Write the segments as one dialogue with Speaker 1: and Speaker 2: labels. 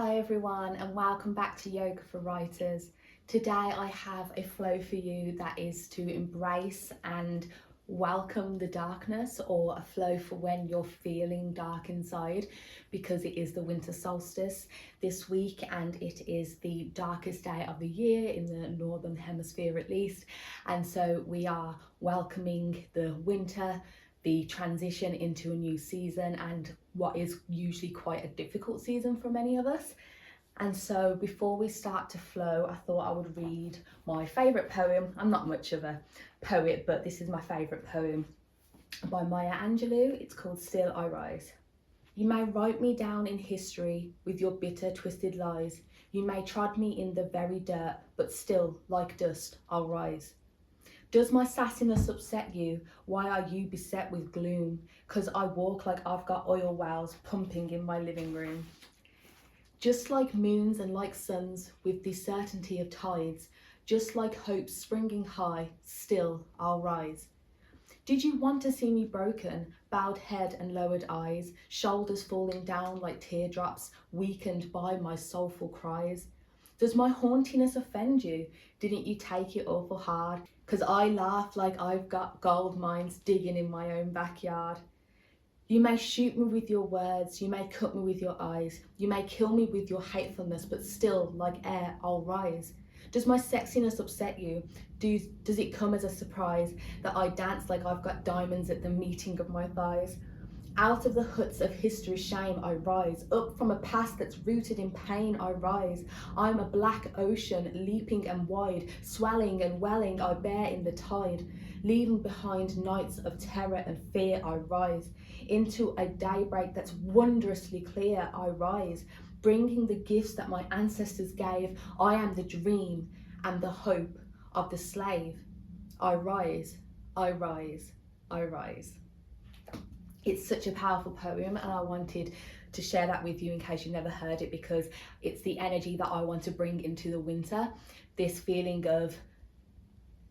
Speaker 1: Hi everyone and welcome back to Yoga for Writers. Today I have a flow for you that is to embrace and welcome the darkness, or a flow for when you're feeling dark inside, because it is the winter solstice this week and it is the darkest day of the year in the Northern Hemisphere at least. And so we are welcoming the winter, the transition into a new season, and what is usually quite a difficult season for many of us. And so before we start to flow, I thought I would read my favourite poem. I'm not much of a poet, but this is my favourite poem by Maya Angelou. It's called Still I Rise. You may write me down in history with your bitter, twisted lies. You may trod me in the very dirt, but still, like dust, I'll rise. Does my sassiness upset you? Why are you beset with gloom? 'Cause I walk like I've got oil wells pumping in my living room. Just like moons and like suns with the certainty of tides, just like hope springing high, still I'll rise. Did you want to see me broken, bowed head and lowered eyes, shoulders falling down like teardrops, weakened by my soulful cries? Does my hauntiness offend you? Didn't you take it awful hard? 'Cause I laugh like I've got gold mines digging in my own backyard. You may shoot me with your words, you may cut me with your eyes, you may kill me with your hatefulness, but still, like air, I'll rise. Does my sexiness upset you? Does it come as a surprise that I dance like I've got diamonds at the meeting of my thighs? Out of the huts of history's shame I rise, up from a past that's rooted in pain I rise. I'm a black ocean, leaping and wide, swelling and welling I bear in the tide. Leaving behind nights of terror and fear I rise. Into a daybreak that's wondrously clear I rise. Bringing the gifts that my ancestors gave, I am the dream and the hope of the slave. I rise, I rise, I rise. It's such a powerful poem and I wanted to share that with you in case you've never heard it, because it's the energy that I want to bring into the winter. This feeling of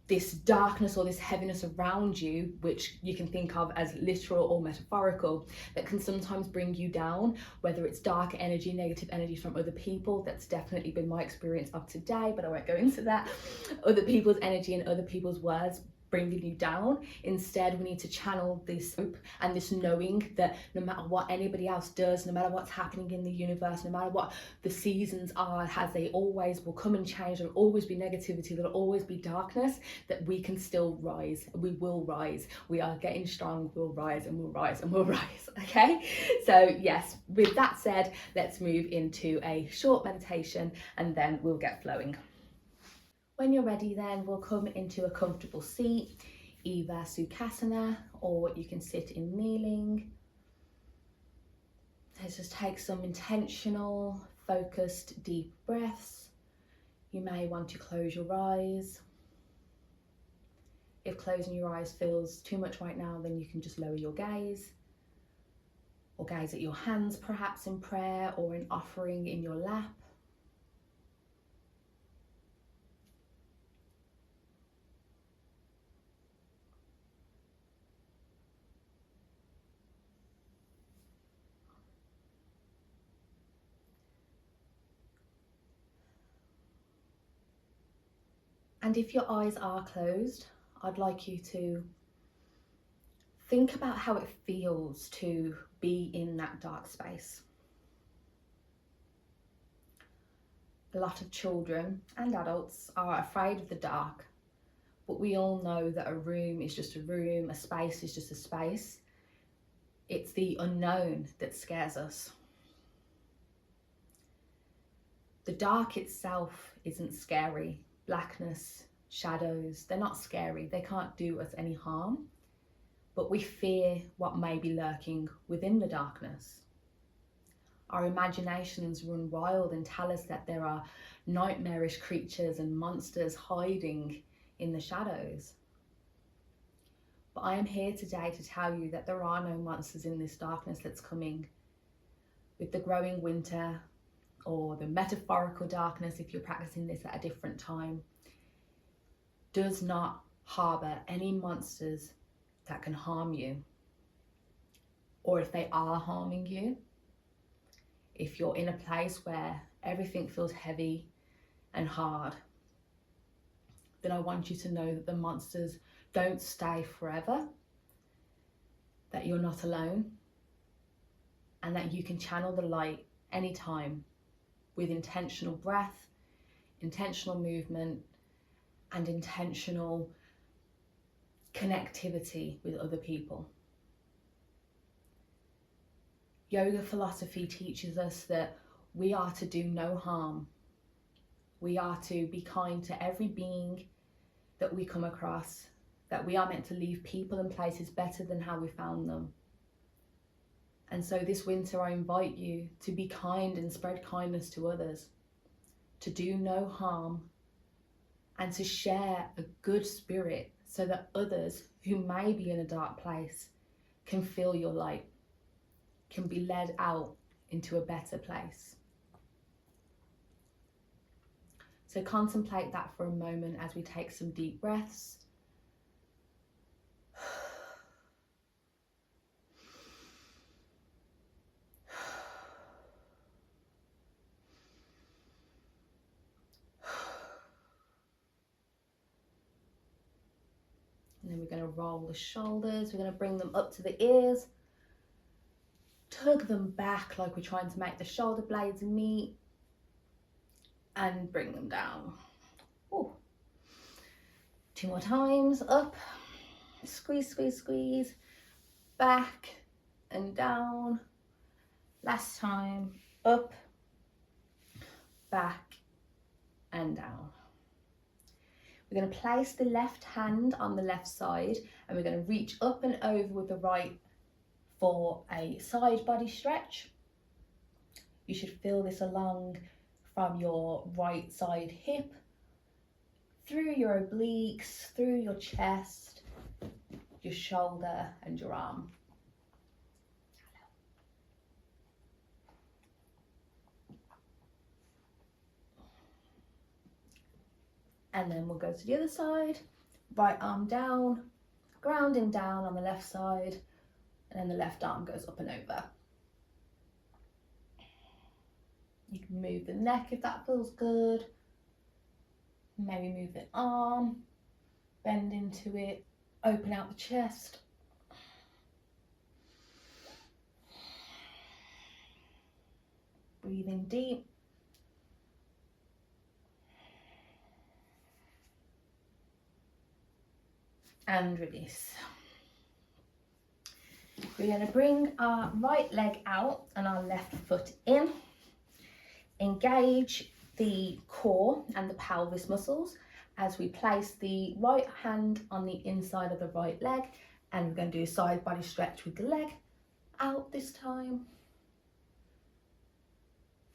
Speaker 1: this darkness or this heaviness around you, which you can think of as literal or metaphorical, that can sometimes bring you down, whether it's dark energy, negative energy from other people. That's definitely been my experience of today, but I won't go into that. Other people's energy and other people's words bringing you down. Instead, we need to channel this hope and this knowing that no matter what anybody else does, no matter what's happening in the universe, no matter what the seasons are, as they always will come and change, there'll always be negativity, there'll always be darkness, that we can still rise. We will rise. We are getting strong. We'll rise and we'll rise and we'll rise. Okay? So yes, with that said, let's move into a short meditation and then we'll get flowing. When you're ready, then we'll come into a comfortable seat, either Sukhasana, or you can sit in kneeling. Let's just take some intentional, focused, deep breaths. You may want to close your eyes. If closing your eyes feels too much right now, then you can just lower your gaze, or gaze at your hands perhaps in prayer or in offering in your lap. And if your eyes are closed, I'd like you to think about how it feels to be in that dark space. A lot of children and adults are afraid of the dark, but we all know that a room is just a room, a space is just a space. It's the unknown that scares us. The dark itself isn't scary. Blackness, shadows, they're not scary. They can't do us any harm, but we fear what may be lurking within the darkness. Our imaginations run wild and tell us that there are nightmarish creatures and monsters hiding in the shadows. But I am here today to tell you that there are no monsters in this darkness that's coming. With the growing winter, or the metaphorical darkness if you're practicing this at a different time, does not harbour any monsters that can harm you. Or if they are harming you, if you're in a place where everything feels heavy and hard, then I want you to know that the monsters don't stay forever, that you're not alone, and that you can channel the light anytime with intentional breath, intentional movement, and intentional connectivity with other people. Yoga philosophy teaches us that we are to do no harm. We are to be kind to every being that we come across, that we are meant to leave people and places better than how we found them. And so this winter, I invite you to be kind and spread kindness to others, to do no harm, and to share a good spirit so that others who may be in a dark place can feel your light, can be led out into a better place. So contemplate that for a moment as we take some deep breaths. And then we're going to roll the shoulders. We're going to bring them up to the ears. Tug them back like we're trying to make the shoulder blades meet. And bring them down. Ooh. 2 more times. Up. Squeeze, squeeze, squeeze. Back and down. Last time. Up. Back and down. We're going to place the left hand on the left side and we're going to reach up and over with the right for a side body stretch. You should feel this along from your right side hip, through your obliques, through your chest, your shoulder and your arm. And then we'll go to the other side, right arm down, grounding down on the left side, and then the left arm goes up and over. You can move the neck if that feels good. Maybe move the arm, bend into it, open out the chest. Breathing deep. And release. We're going to bring our right leg out and our left foot in. Engage the core and the pelvis muscles as we place the right hand on the inside of the right leg, and we're going to do a side body stretch with the leg out this time.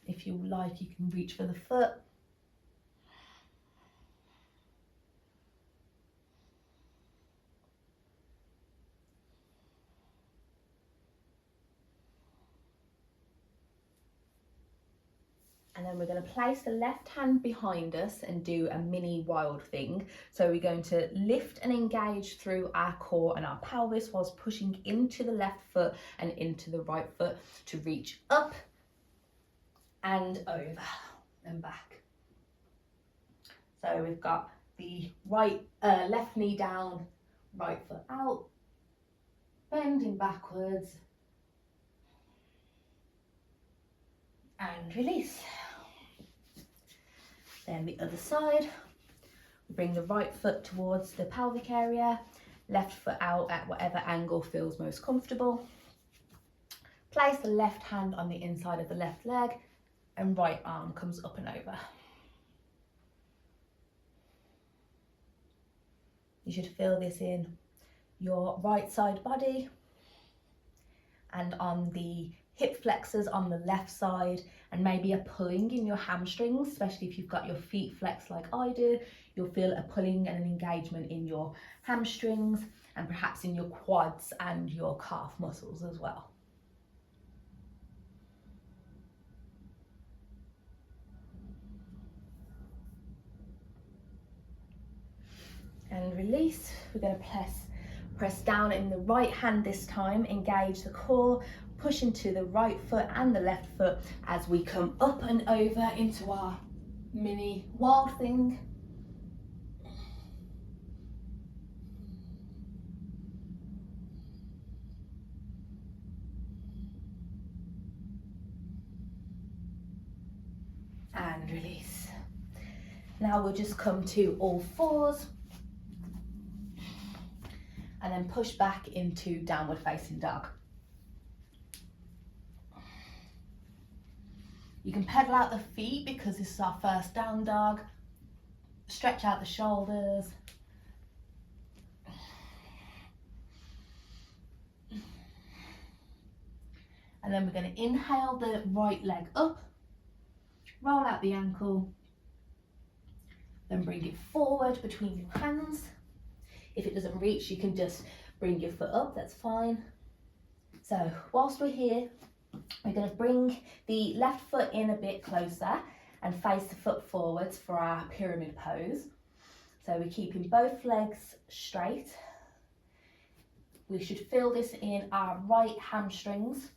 Speaker 1: If you like, you can reach for the foot. And then we're going to place the left hand behind us and do a mini wild thing. So we're going to lift and engage through our core and our pelvis whilst pushing into the left foot and into the right foot to reach up and over and back. So we've got the left knee down, right foot out, bending backwards and release. Then the other side, bring the right foot towards the pelvic area, left foot out at whatever angle feels most comfortable. Place the left hand on the inside of the left leg and right arm comes up and over. You should feel this in your right side body and on the hip flexors on the left side, and maybe a pulling in your hamstrings, especially if you've got your feet flexed like I do. You'll feel a pulling and an engagement in your hamstrings and perhaps in your quads and your calf muscles as well. And release. We're going to press down in the right hand this time, engage the core, push into the right foot and the left foot as we come up and over into our mini wild thing. And release. Now we'll just come to all fours and then push back into downward facing dog. You can pedal out the feet because this is our first down dog. Stretch out the shoulders. And then we're going to inhale the right leg up, roll out the ankle, then bring it forward between your hands. If it doesn't reach, you can just bring your foot up, that's fine. So whilst we're here, we're going to bring the left foot in a bit closer and face the foot forwards for our pyramid pose. So we're keeping both legs straight. We should feel this in our right hamstrings.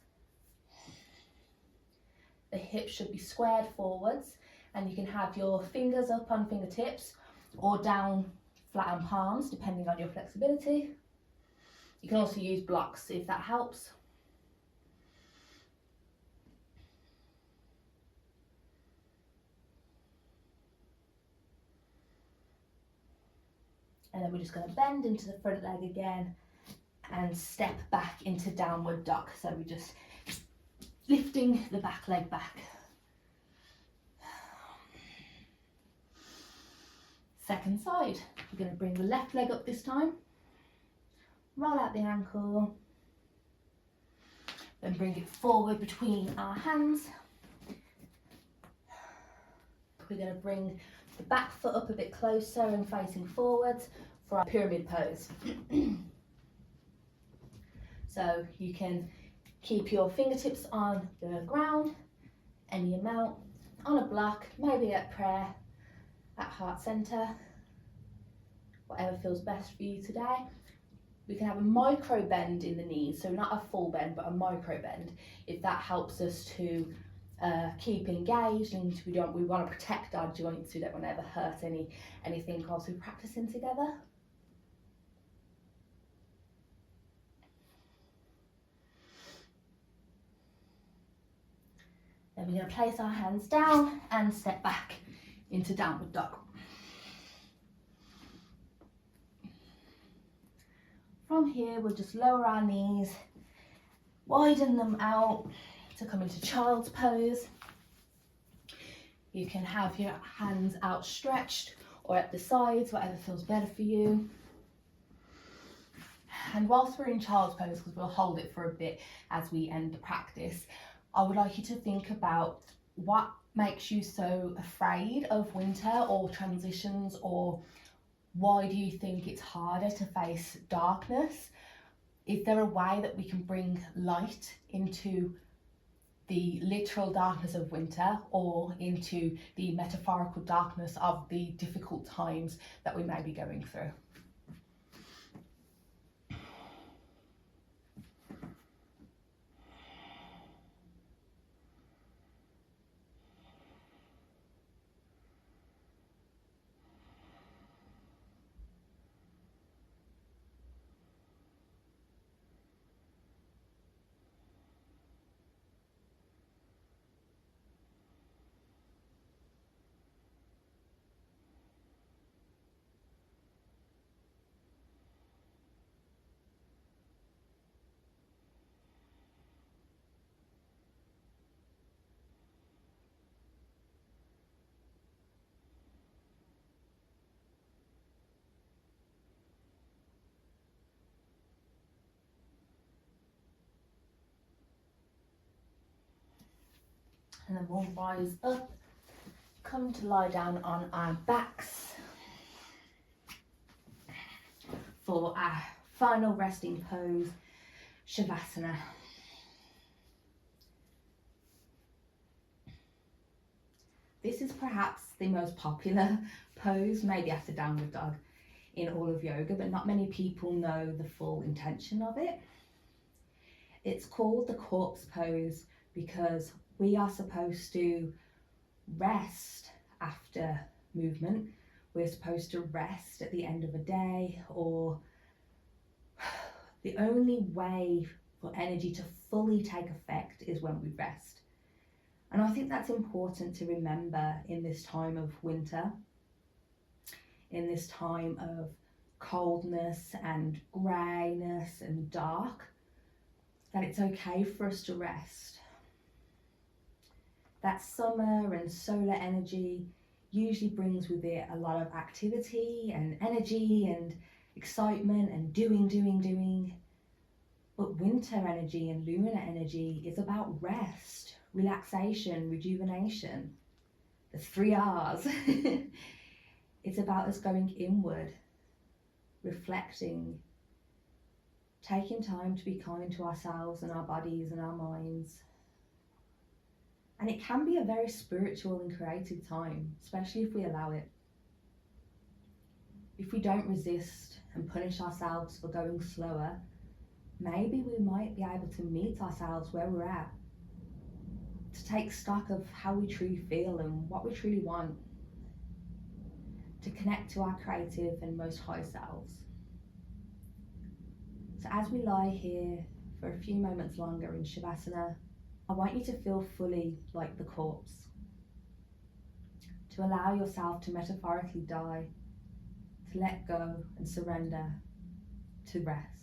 Speaker 1: The hips should be squared forwards, and you can have your fingers up on fingertips or down flat on palms, depending on your flexibility. You can also use blocks if that helps. And then we're just going to bend into the front leg again and step back into downward dog. So we're just lifting the back leg back. Second side, we're going to bring the left leg up this time, roll out the ankle, then bring it forward between our hands. We're going to bring the back foot up a bit closer and facing forwards for our pyramid pose. So you can keep your fingertips on the ground, any amount, on a block, maybe at prayer, at heart center, whatever feels best for you today. We can have a micro bend in the knees, so not a full bend, but a micro bend, if that helps us to keep engaged, and we want to protect our joints. We don't want to ever hurt anything whilst we're practicing together. Then we're going to place our hands down and step back into downward dog. From here, we'll just lower our knees, widen them out to come into child's pose. You can have your hands outstretched or at the sides, whatever feels better for you. And whilst we're in child's pose, because we'll hold it for a bit as we end the practice, I would like you to think about what makes you so afraid of winter or transitions, or why do you think it's harder to face darkness? Is there a way that we can bring light into the literal darkness of winter, or into the metaphorical darkness of the difficult times that we may be going through? And then we'll rise up, come to lie down on our backs for our final resting pose, Shavasana. This is perhaps the most popular pose, maybe after downward dog, in all of yoga, but not many people know the full intention of it. It's called the corpse pose because we are supposed to rest after movement. We're supposed to rest at the end of a day, or the only way for energy to fully take effect is when we rest. And I think that's important to remember in this time of winter, in this time of coldness and greyness and dark, that it's okay for us to rest. That summer and solar energy usually brings with it a lot of activity and energy and excitement and doing. But winter energy and lunar energy is about rest, relaxation, rejuvenation, the 3 R's. It's about us going inward, reflecting, taking time to be kind to ourselves and our bodies and our minds. And it can be a very spiritual and creative time, especially if we allow it. If we don't resist and punish ourselves for going slower, maybe we might be able to meet ourselves where we're at, to take stock of how we truly feel and what we truly want, to connect to our creative and most high selves. So as we lie here for a few moments longer in Shavasana, I want you to feel fully like the corpse, to allow yourself to metaphorically die, to let go and surrender, to rest.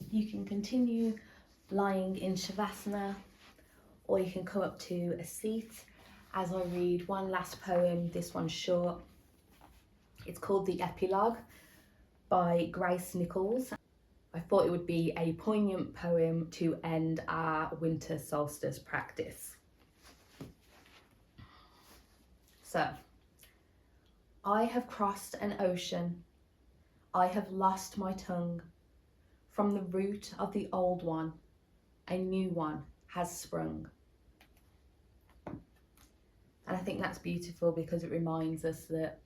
Speaker 1: You can continue lying in Shavasana, or you can come up to a seat as I read one last poem. This one's short. It's called The Epilogue by Grace Nichols. I thought it would be a poignant poem to end our winter solstice practice. So, I have crossed an ocean, I have lost my tongue. From the root of the old one, a new one has sprung. And I think that's beautiful because it reminds us that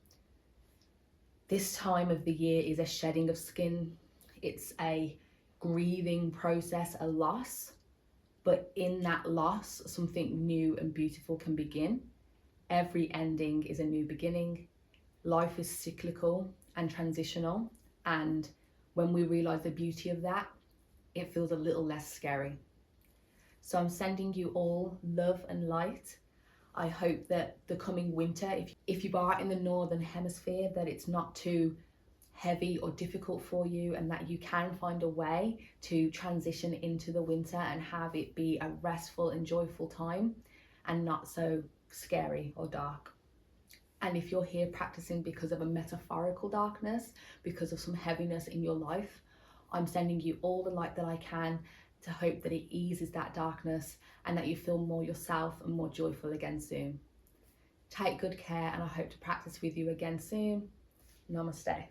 Speaker 1: this time of the year is a shedding of skin. It's a grieving process, a loss, but in that loss, something new and beautiful can begin. Every ending is a new beginning. Life is cyclical and transitional, and when we realize the beauty of that, it feels a little less scary. So I'm sending you all love and light. I hope that the coming winter, if you are in the Northern Hemisphere, that it's not too heavy or difficult for you, and that you can find a way to transition into the winter and have it be a restful and joyful time and not so scary or dark. And if you're here practicing because of a metaphorical darkness, because of some heaviness in your life, I'm sending you all the light that I can to hope that it eases that darkness and that you feel more yourself and more joyful again soon. Take good care, and I hope to practice with you again soon. Namaste.